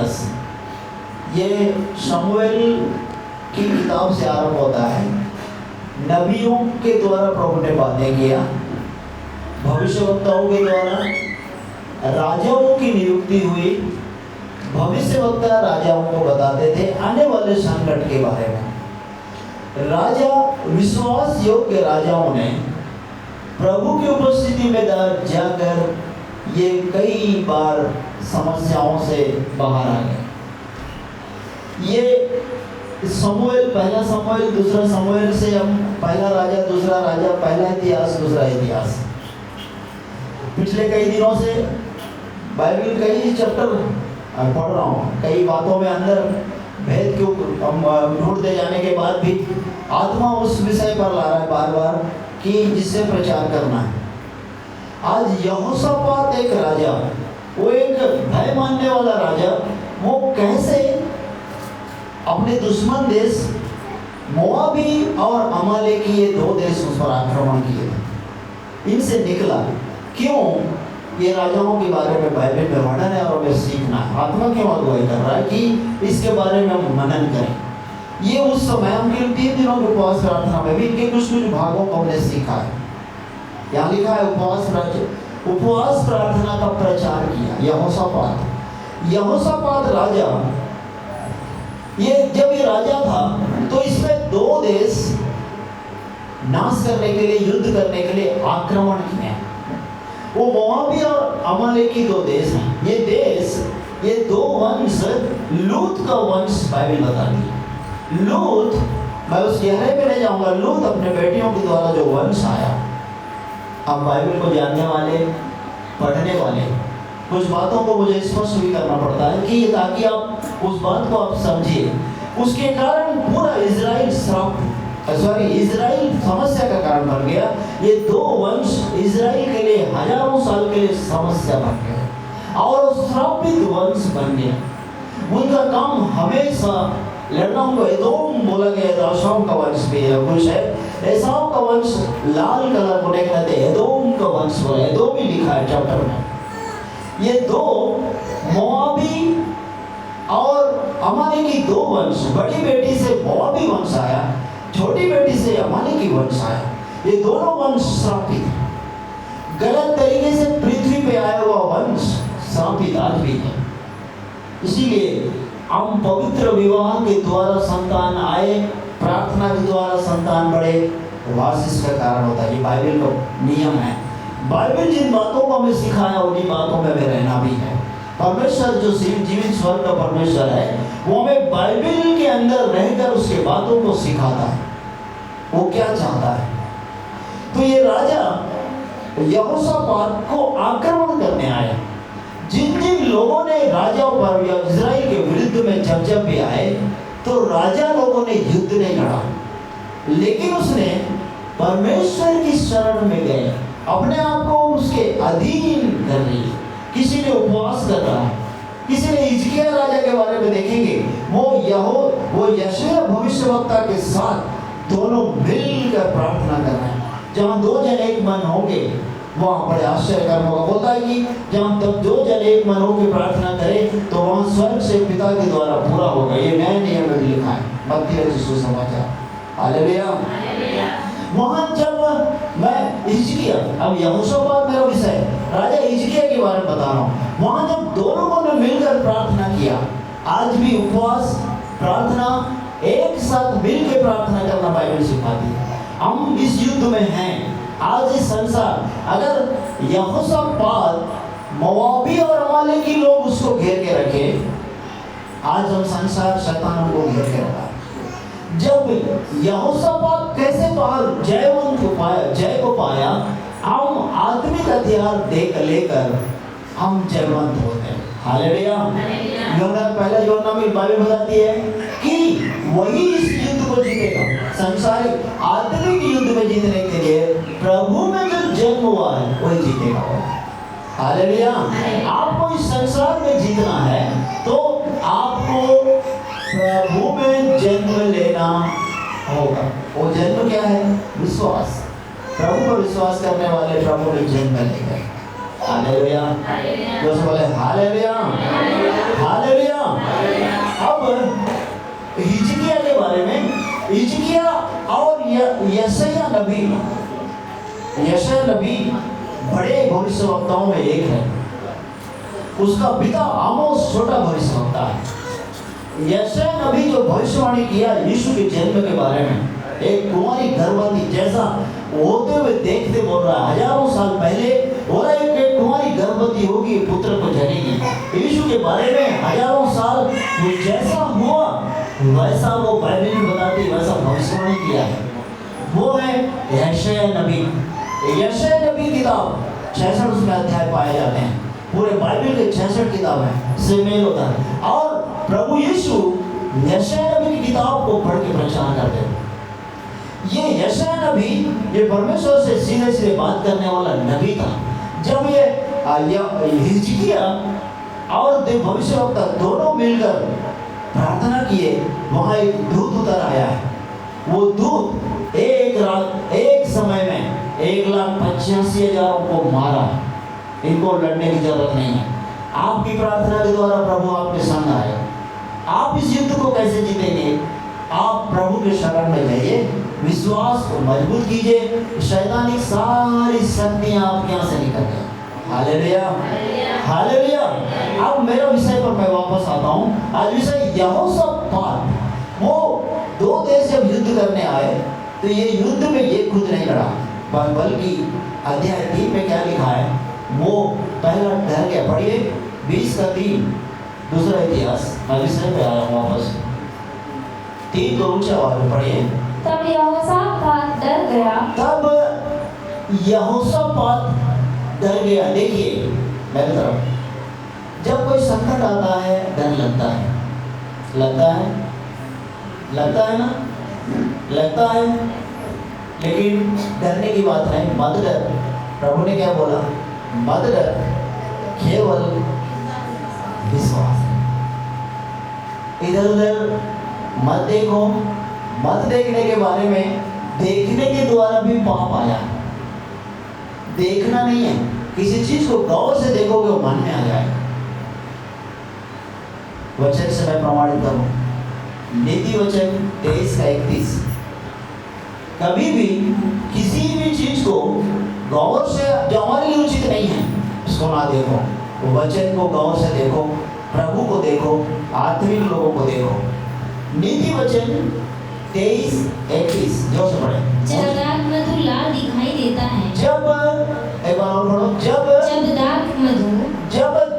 इतिहास ये शमूएल की किताब से आरंभ होता है। नबियों के द्वारा प्रभु ने बातें किया, भविष्यवक्ताओं के द्वारा राजाओं की नियुक्ति हुई। भविष्यवक्ता राजाओं को बताते थे आने वाले संकट के बारे में। राजा, विश्वास योग्य राजाओं ने प्रभु की उपस्थिति में जाकर ये कई बार समस्याओं से बाहर आ गए। ये शमूएल, पहला शमूएल, दूसरा शमूएल से हम पहला राजा, दूसरा राजा, पहला इतिहास, दूसरा इतिहास। पिछले कई दिनों से बाइबल कई चैप्टर पढ़ रहा हूँ। कई बातों में अंदर भेद के ढूंढते जाने के बाद भी आत्मा उस विषय पर ला रहा है बार बार कि जिससे प्रचार करना है। आज यहोशापात एक राजा, वो एक भय मानने वाला राजा, वो कैसे अपने दुश्मन देश मोआबी और अमालेकी, ये दो देश उस पर आक्रमण किए थे, इनसे निकला। क्यों? ये राजाओं के बारे में बाइबल में वर्णन है और हमें सीखना है। आत्मा क्यों अगुवाई कर रहा है कि इसके बारे में हम मनन करें। ये उस समय हम 3 दिनों के उपवास प्रार्थना में भी इनके कुछ भागों को हमने सीखा है। यहाँ लिखा है उपवास प्रार्थना का प्रचार किया यहोशापात राजा। ये जब ये राजा था तो इसमें 2 देश नाश करने के लिए, युद्ध करने के लिए आक्रमण किए। वो मोआबी और अमालेकी 2 देश हैं। ये देश, ये 2 वंश, लूत का वंश बाइबल बताती है। लूत, मैं उस गहरे पे नहीं जाऊंगा। लूत अपने बेटियों के द्वारा जो वंश आया, हम बाइबल को जानने वाले, पढ़ने वाले, कुछ बातों को मुझे स्पष्ट भी करना पड़ता है कि ताकि आप उस बात को आप समझिए। उसके कारण पूरा इजराइल इजराइल समस्या का कारण बन गया। ये 2 वंश इजराइल के लिए हजारों साल के लिए समस्या बन गए और श्रापित वंश बन गया। उनका काम हमेशा लड़ना। उनको एदोम बोला गया। एसाव का वंश भी है कुछ है। एसाव का वंश लाल कलर को देखना थे, एदोम का वंश बोला। एदोम ही लिखा है चैप्टर में। ये 2 मोआबी और अमालेकी 2 वंश, बड़ी बेटी से मोआबी वंश आया, छोटी बेटी से अमालेकी वंश आया। ये दोनों वंश श्रापित, गलत तरीके से पृथ्वी पे आया हुआ वंश श्रापित आज भी है। इसीलिए हम पवित्र विवाह के द्वारा संतान आए, प्रार्थना के द्वारा संतान बढ़े, वासिस का कारण होता है। ये बाइबल का नियम है। बाइबल जिन बातों को हमें सिखाया उन्हीं बातों में हमें रहना भी है। परमेश्वर जो जीवित स्वर्ग का परमेश्वर है, वो हमें बाइबल के अंदर रहकर उसके बातों को सिखाता है, वो क्या चाहता है। तो ये राजा यहोशापात को आक्रमण करने आया। जिन जिन लोगों ने राजाओं पर या इजराइल के विरुद्ध में जब भी आए तो राजा लोगों ने युद्ध नहीं लड़ा, लेकिन उसने परमेश्वर की शरण में गए, अपने आप को उसके अधीन कर लिया। किसी ने उपवास कर रहा है, किसी ने हिजकिय्याह राजा के बारे में देखेंगे, वो यशायाह भविष्यवक्ता के साथ दोनों मिलकर प्रार्थना कर रहे हैं। जहाँ 2 जन एक मन होंगे वहाँ बड़े आश्चर्य कर्म होगा। बोलता है कि जहाँ तक 2 जन एक मन होकर प्रार्थना करें तो वहाँ स्वर्ग से पिता के द्वारा पूरा होगा। ये नए नियम में लिखा है, मत्ती रचित सुसमाचार। हालेलुया। वहाँ जब मैं हिजकिय्याह, अब यहोशापात मेरा विषय है, राजा हिजकिय्याह के बारे में बता रहा हूँ। वहाँ जब 2 लोगों ने मिलकर प्रार्थना किया, आज भी उपवास प्रार्थना एक साथ मिलकर प्रार्थना करना बाइबल सिखाती है। हम इस युद्ध में हैं। आज इस संसार, अगर यहोशापात मोआबी और अमालेकी लोग उसको घेर के रखे, आज हम संसार शैतान को घेर के रखा। जब यहोशापात कैसे बाहर जय को पाया, हम आत्मिक हथियार लेकर हम जयवंत होते हैं। हालेलुया। पहला यूहन्ना में बाइबल बताती है कि वही इस युद्ध को जीतेगा। संसारिक आत्मिक युद्ध में जीतने के लिए प्रभु में जो जन्म हुआ है वही जीतेगा। हालेलुया। आपको इस संसार में जीतना है तो आपको प्रभु में जन्म लेना होगा। वो जन्म क्या है? विश्वास। प्रभु पर विश्वास करने वाले प्रभु में जन्म लेंगे। हालेलुया। जो बोले हालेलुया, हालेलुया। नबी, यशायाह नबी बड़े भविष्यवक्ताओं में एक है। उसका पिता आमोस छोटा भविष्यवक्ता है। यशायाह नबी जो भविष्यवाणी किया यीशु के जन्म के बारे में, एक कुंवारी गर्भवती जैसा होते हुए देखते बोल रहा है, हजारों साल पहले हो रहा है कि कुंवारी गर्भवती होगी, पुत्र को जनेगी। यीशु के बारे में हजारों साल वो जैसा हुआ वैसा वो बाइबल में बताती, वैसा भविष्यवाणी किया है। वो है यशायाह नबी। यशायाह नबी किताब 66 उसमें अध्याय पाए जाते हैं। पूरे बाइबल के 66 किताब है से मेल होता है। और प्रभु यीशु यशायाह नबी की किताब को पढ़ के प्रचार करते हैं। ये यशायाह नबी ये परमेश्वर से सीधे सीधे बात करने वाला नबी था। जब ये हिजकिया और भविष्यवक्ता दोनों मिलकर प्रार्थना किए, वहां एक दूत उतर आया है। वो दूत एक रात एक समय में 1,85,000 को मारा। इनको लड़ने की जरूरत नहीं है। आपकी प्रार्थना के द्वारा प्रभु आपके संग आएगा। आप इस युद्ध को कैसे जीतेंगे? आप प्रभु के शरण में जाइए, विश्वास को मजबूत कीजिए, शैतान की सारी शक्तियां आपके यहाँ से निकल जाए। Hallelujah, hallelujah. अब मेरा विषय पर मैं वापस आता हूँ। आज विषय यहोशापात। वो दो देश जब युद्ध करने आए तो ये युद्ध में ये खुद नहीं लड़ा, बल्कि अध्याय 3 में क्या लिखा है, वो पहला डर गया। पढ़िए 20:3 दूसरा इतिहास। मैं विषय पे आया हूँ वापस। 3 को ऊंचा आवाज पढ़िए। तब यहोशापात डर गया। तब यहोशापात डर गया। देखिए मेरी तरफ, जब कोई संकट आता है डर लगता है, लगता है, लगता है ना, लगता है। लेकिन डरने की बात नहीं, मत डर। प्रभु ने क्या बोला? मत डर, केवल विश्वास। इधर उधर मत देखो। मत देखने के बारे में, देखने के द्वारा भी पाप आया। देखना नहीं है, किसी चीज को गौर से देखोगे वो मन में आ जाएगा। वचन से मैं प्रमाणित करूं, नीति वचन 23:31। कभी भी किसी भी चीज को गौर से, जो हमारे लिए उचित नहीं है, उसको ना देखो। वचन को गौर से देखो, प्रभु को देखो, आत्मिक लोगों को देखो। नीति वचन 23:31 जो से पढ़े। जब दाग मधु लाल दिखाई देता है। जब एक बार और पढ़ो। जब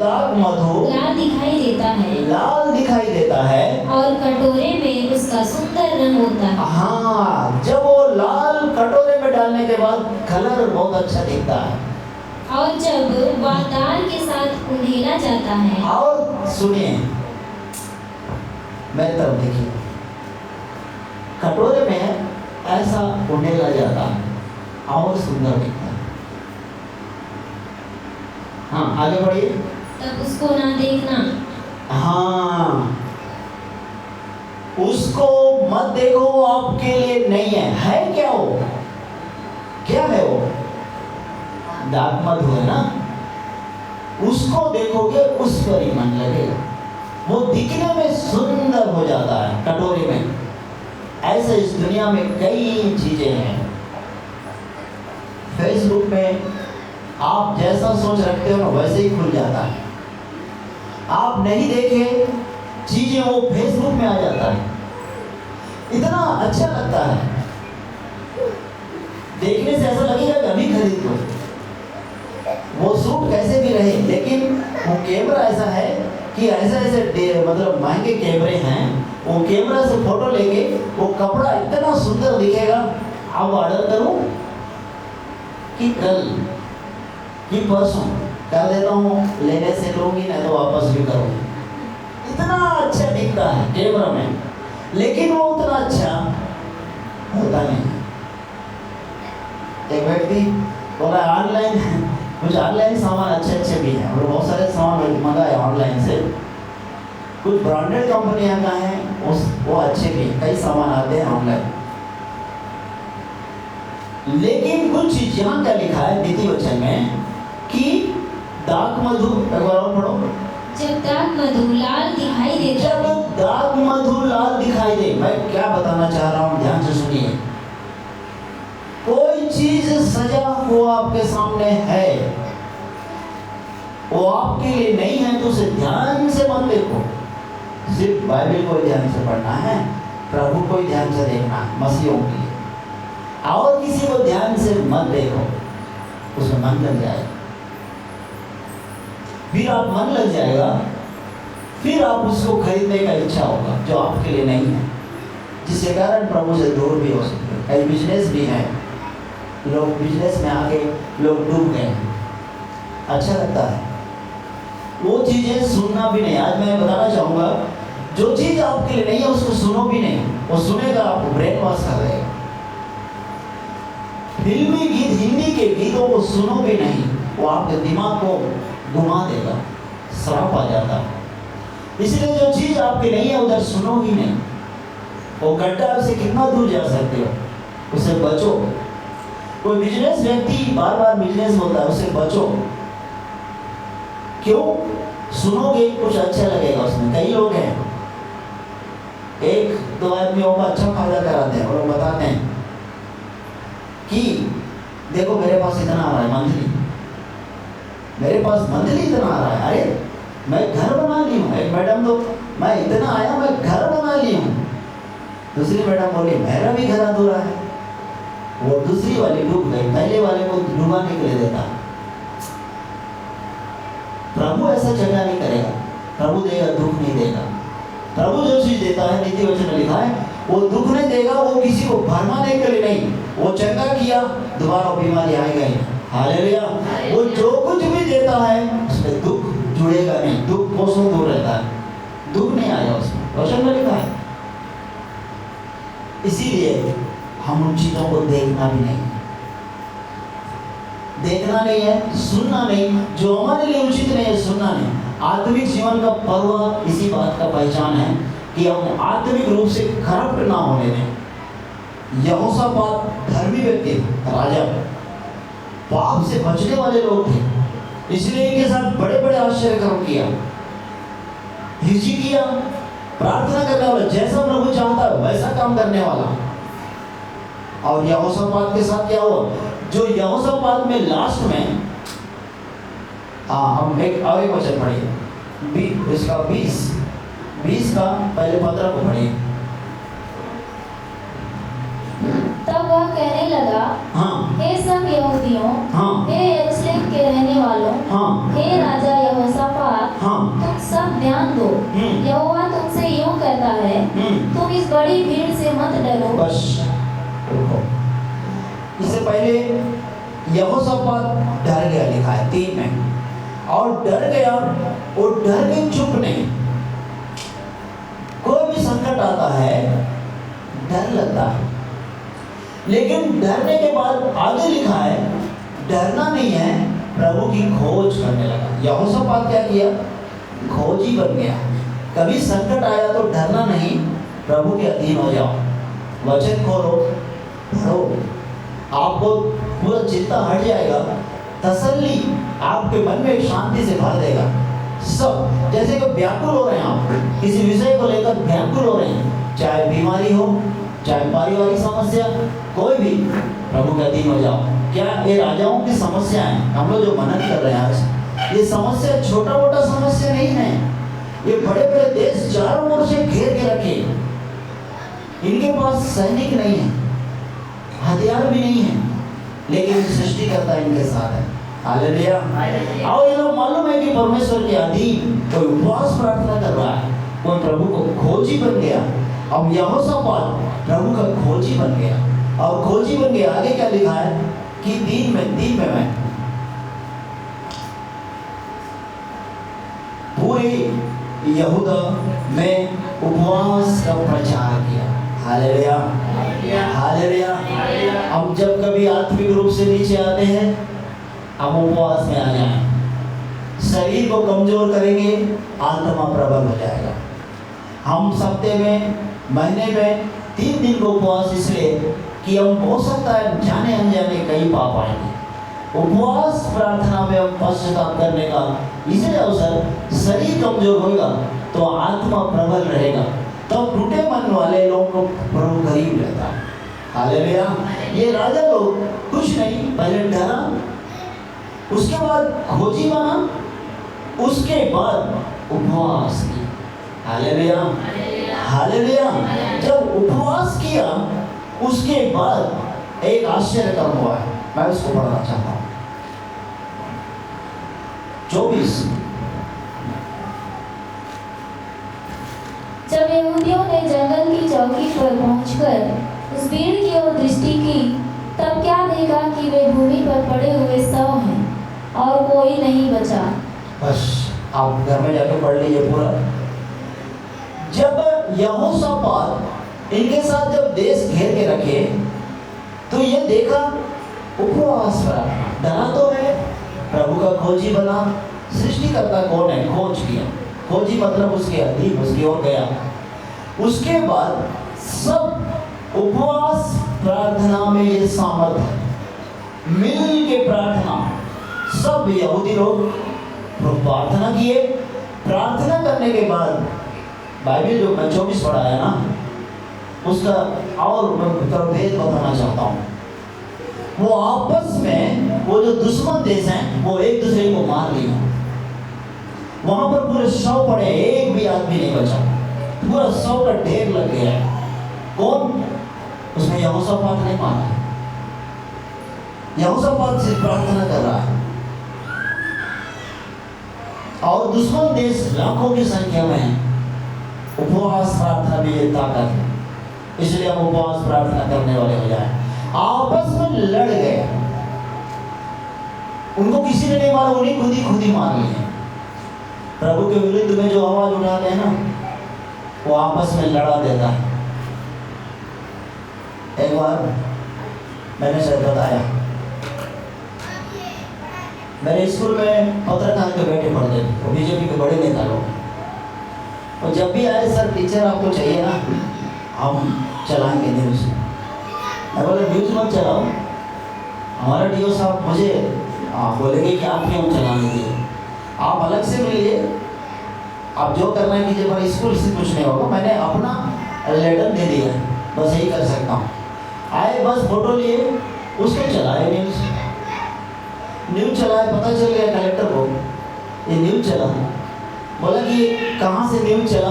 दाग मधु लाल दिखाई देता है। लाल दिखाई देता है और कटोरे में उसका सुंदर रंग होता है। हाँ, जब वो लाल कटोरे में डालने के बाद कलर बहुत अच्छा दिखता है। और जब वह दाल के साथ उंडेला जाता है। और सुनिए, मेरी तरफ देखिए, कटोरे में ऐसा उंडेला जाता है और सुंदर दिखता है। हाँ आगे बढ़िए। तब उसको ना देखना। हाँ, उसको मत देखो, वो आपके लिए नहीं है। है क्या वो? क्या है वो? दाग मधु है ना। उसको देखोगे उस पर ही मन लगेगा। वो दिखने में सुंदर हो जाता है कटोरे में। ऐसे इस दुनिया में कई चीजें हैं। फेसबुक में आप जैसा सोच रखते हो ना वैसे ही खुल जाता है। आप नहीं देखे चीजें वो फेसबुक में आ जाता है। इतना अच्छा लगता है, देखने से ऐसा लगेगा कि अभी खरीद लो। वो सूट कैसे भी रहे, लेकिन वो कैमरा ऐसा है कि ऐसे मतलब महंगे कैमरे हैं। वो कैमरा से फोटो लेके वो कपड़ा इतना सुंदर दिखेगा। अब ऑर्डर करूं कि कल कि परसों कर देता हूँ, लेने से लूंगी नहीं तो वापस भी करूँगी। इतना अच्छा दिखता है कैमरा में, लेकिन वो उतना अच्छा होता नहीं। एक व्यक्ति बोला ऑनलाइन, कुछ ऑनलाइन सामान अच्छे भी हैं और बहुत सारे सामान मंगाए ऑनलाइन से। कुछ ब्रांडेड कंपनियां का है वो अच्छे भी हैं, कई सामान आते हैं ऑनलाइन। लेकिन कुछ चीज यहाँ क्या लिखा है नीति वचन में कि दाग मधु, एक बार और पढ़ो। जब दाग मधु लाल दिखाई देता है। जब दाग मधु लाल दिखाई दे, मैं क्या बताना चाह रहा हूँ ध्यान से सुनिए। वो सजा वो आपके सामने है, वो आपके लिए नहीं है, तो उसे ध्यान से मत देखो। सिर्फ बाइबल को ध्यान से पढ़ना है, प्रभु को ध्यान से देखना है, मसीहों के लिए। और किसी को ध्यान से मत देखो, उसमें मन लग जाएगा। फिर आप मन लग जाएगा, फिर आप उसको खरीदने का इच्छा होगा जो आपके लिए नहीं है, जिसके कारण प्रभु से दूर भी हो सकते हैं। कई बिजनेस भी है, लोग बिजनेस में आके लोग डूब गए हैं, अच्छा लगता है वो चीज़ें सुनना भी नहीं। आज मैं बताना चाहूँगा, जो चीज़ आपके लिए नहीं है उसको सुनो भी नहीं, वो सुनेगा आपको ब्रेन वॉश कर देगा। फिल्मी गीत, हिंदी के गीतों को सुनो भी नहीं, वो आपके दिमाग को घुमा देगा, श्राप आ जाता है। इसलिए जो चीज़ आपकी नहीं है उधर सुनो ही नहीं। वो गड्ढा से कितना दूर जा सकते हो, उससे बचो। कोई बिजनेस व्यक्ति बार बार बिजनेस बोलता है, उससे बचो। क्यों? सुनोगे कुछ अच्छा लगेगा उसमें। कई लोग हैं, एक दो आदमियों का अच्छा फायदा कराते हैं और बताते हैं कि देखो मेरे पास इतना आ रहा है मंथली, मेरे पास मंथली इतना आ रहा है। अरे मैं घर बना ली हूँ। एक मैडम तो, मैं इतना आया, मैं घर बना ली हूँ। दूसरी मैडम बोली मेरा भी घर अधूरा है। वो दूसरी वाली डूब गई, पहले वाले को डूबाने के लिए देता। प्रभु ऐसा झगड़ा नहीं करेगा, प्रभु देगा, दुख नहीं देगा। प्रभु जो चीज देता है, नीति वचन में लिखा है, वो दुख नहीं देगा, वो किसी को भरमाने के लिए नहीं। वो चंगा किया, दोबारा बीमारी आएगा ही। हालेलुया। वो जो कुछ भी देता है उसमें दुख जुड़ेगा नहीं, दुख कोसों दूर रहता है, दुख नहीं आएगा उसमें, वचन में लिखा है। इसीलिए हम उन चीजों को देखना भी नहीं, देखना नहीं है, सुनना नहीं। जो हमारे लिए उचित नहीं है सुनना नहीं। आत्मिक जीवन का पर्व इसी बात का पहचान है कि हम आत्मिक रूप से करप्ट ना होने दें। यहोशापात धर्मी व्यक्ति, राजा, पाप से बचने वाले लोग थे, इसलिए इनके साथ बड़े बड़े आश्चर्य कर्म किया, हिजकिय्याह प्रार्थना करने वाला, जैसा प्रभु चाहता है वैसा काम करने वाला। और यहोशापात के साथ क्या हुआ? जो यहोशापात में लास्ट में, हम एक और एक वचन पढ़िए, इसका 20 का पहले 15 को पढ़िए। तब वह कहने लगा, हाँ, हे सब यहूदियों, हाँ, हे यरूशलेम के रहने वालों, हाँ, हे राजा यहोशापात, हाँ, तुम सब ध्यान दो। यहोवा तुमसे यूं कहता है, तुम इस बड़ी भीड़ से मत डरो। बस रुको, इससे पहले यहोशापात डर गया, लिखा है 3 में, और डर गया, और डर के चुप नहीं। कोई भी संकट आता है डर लगता है, लेकिन डरने के बाद आगे लिखा है डरना नहीं है, प्रभु की खोज करने लगा। यहोशापात क्या किया? खोजी बन गया। कभी संकट आया तो डरना नहीं, प्रभु के अधीन हो जाओ, वचन खोलो, पढ़ो, आपको पूरा चिंता हट जाएगा, तसल्ली आपके मन में शांति से भर देगा। सब जैसे कि व्याकुल हो रहे हैं, आप किसी विषय को लेकर व्याकुल हो रहे हैं, चाहे बीमारी हो, चाहे पारिवारिक समस्या, कोई भी, प्रभु के अधीन हो जाओ। क्या ये राजाओं की समस्या है? हम लोग जो मनन कर रहे हैं आज, ये समस्या छोटा मोटा समस्या नहीं है। ये बड़े बड़े देश चारों ओर से घेर के रखे, इनके पास सैनिक नहीं है, हथियार भी नहीं है, लेकिन सृष्टिकर्ता इनके साथ है। हालेलुया। और ये लोग मालूम है कि परमेश्वर के अधीन कोई उपवास प्रार्थना कर रहा है, कोई प्रभु को खोजी बन गया। अब यहोशापात प्रभु का खोजी बन गया, और खोजी बन गया। आगे क्या लिखा है कि दिन में मैं पूरे यहूदा में उपवास का प्रचार किया। Hallelujah, hallelujah. हम जब कभी आत्मिक रूप से नीचे आते हैं, हम उपवास में आ जाएं, शरीर को कमजोर करेंगे, आत्मा प्रबल हो जाएगा। हम सप्ताह में, महीने में 3 दिन को उपवास, इसलिए कि हम हो सकता है जाने अनजाने कई पाप आएंगे। उपवास प्रार्थना में हम पश्चाताप करने का इसलिए अवसर, शरीर कमजोर होगा तो आत्मा प्रबल रहेगा, तब टूटे मन वाले लोगों को प्रभु करीब रहता है। हालेलुया। ये राजा लोग कुछ नहीं, पहले डरा, उसके बाद खोजी बना, उसके बाद उपवास किया। Hallelujah, hallelujah. जब उपवास किया उसके बाद एक आश्चर्य कर्म हुआ है, मैं उसको पढ़ना चाहता हूं। 24। जब यहूदियों ने जंगल की चौकी पर पहुंचकर उस भीड़ की ओर दृष्टि की, तब क्या देखा कि वे भूमि पर पड़े हुए शव हैं और कोई नहीं बचा। बस आप घर में जाकर पढ़ लीजिए पूरा। जब यहोशापात इनके साथ जब देश घेर के रखे तो ये देखा उपवास प्रार्थना, डरा तो है, प्रभु का खोजी बना, सृष्टिकर्ता कौन है खोज किया, खोजी मतलब उसके अधीन उसकी ओर गया। उसके बाद सब उपवास प्रार्थना में ये सामर्थ मिल के प्रार्थना, सब यहूदी लोग प्रार्थना किए। प्रार्थना करने के बाद बाइबल जो मैं 24 पढ़ा है ना, उसका और मैं भेद बताना चाहता हूँ। वो आपस में वो जो दुश्मन देश हैं वो एक दूसरे को मार लिया, वहां पर पूरे 100 पड़े, एक भी आदमी नहीं बचा, पूरा 100 का ढेर लग गया है। कौन? उसमें यहोशापात नहीं मारा, यहोशापात सिर्फ प्रार्थना कर रहा है और दुश्मन देश लाखों की संख्या में है। उपवास प्रार्थना में ये ताकत है, इसलिए हम उपवास प्रार्थना करने वाले हो जाए। आपस में लड़ गए, उनको किसी ने नहीं मारा, उन्हें खुद ही मार लिए। प्रभु के विरुद्ध में जो आवाज उठाते हैं ना, वो आपस में लड़ा देता है। एक बार मैंने शायद बताया, मेरे स्कूल में पत्रकार के बेटे पढ़ते थे, वो बीजेपी के बड़े नेता लोग, और जब भी आए सर टीचर आपको चाहिए ना, हम चलाएंगे न्यूज़। मैं बोले न्यूज़ मत चलाओ, हमारा डीओ साहब मुझे बोलेंगे कि आप क्यों चलाने दिए, आप अलग से मिलिए, आप जो करना है कीजिए, पर स्कूल से कुछ नहीं होगा। मैंने अपना लेटर दे दिया, बस यही कर सकता हूँ। आए बस फोटो लिए, उसको चलाए न्यूज़ चलाए, पता चल गया कलेक्टर को ये न्यूज़ चला। बोला कि कहाँ से न्यूज़ चला,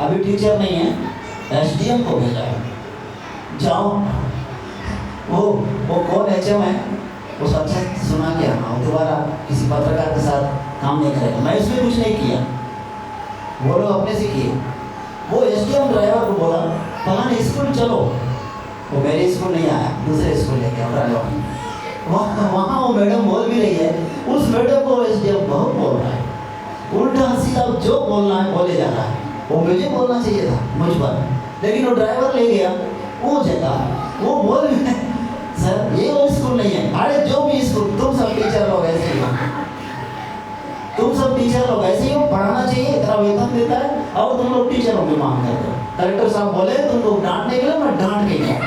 अभी टीचर नहीं है, एसडीएम को भेजा है, जाओ। वो कौन एचएम है, वो अच्छा सुना के आना, दोबारा किसी पत्रकार के साथ काम नहीं करेगा। मैं इसमें कुछ नहीं किया, वो लोग अपने से किए। वो एसडीएम ड्राइवर को बोला फलाने स्कूल चलो, वो मेरे स्कूल नहीं आया, दूसरे स्कूल लेके आओ ड्राइवर। वहाँ वो मैडम बोल भी रही है, उस मैडम को एसडीएम बहुत बोल रहा है, उल्टा सीधा जो बोलना है बोले जा रहा है। वो मुझे बोलना चाहिए था मुझ पर, लेकिन वो ड्राइवर ले गया, वो जता, वो बोल सर ये वो स्कूल नहीं है। अरे जो भी स्कूल, तुम सब टीचर लोग ऐसे ही हो, तुम सब टीचर लोग ऐसे ही हो, पढ़ाना चाहिए, इतना वेतन देता है, और तुम लोग टीचरों की मांग करते हो। कलेक्टर साहब बोले तुमको डांटने के लिए, मैं डांट के गया,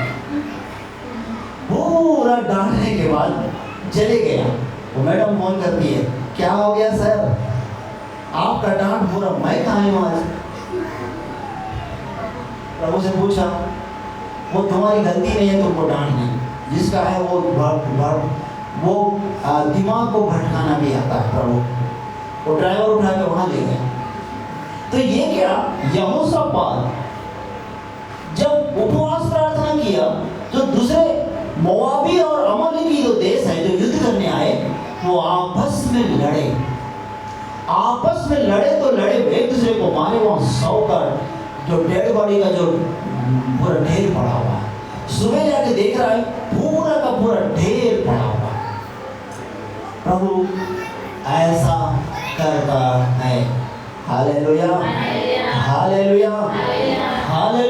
पूरा डांटने के बाद चले गया। वो मैडम फोन करती है, क्या हो गया सर, आपका डांट पूरा, मैं कहाँ हूँ आज। प्रभु से पूछा, वो तुम्हारी गलती नहीं है तुमको डांटनी, जिसका है वो दिमाग को भटकाना भी आता है। प्रभु वो ड्राइवर उठा के वहां ले गए। तो ये क्या, यहोशापात जब उपवास प्रार्थना किया, जो दूसरे मोआबी और अमलेकी जो देश है जो युद्ध करने आए, वो आपस में लड़े, आपस में लड़े तो लड़े, एक दूसरे को मारे। वहां 100 का जो डेड बॉडी का जो पूरा ढेर पड़ा हुआ है, सुबह जाके देख रहा है पूरा का पूरा ढेर पड़ा हुआ है। प्रभु ऐसा करता है। Hallelujah, hallelujah, hallelujah.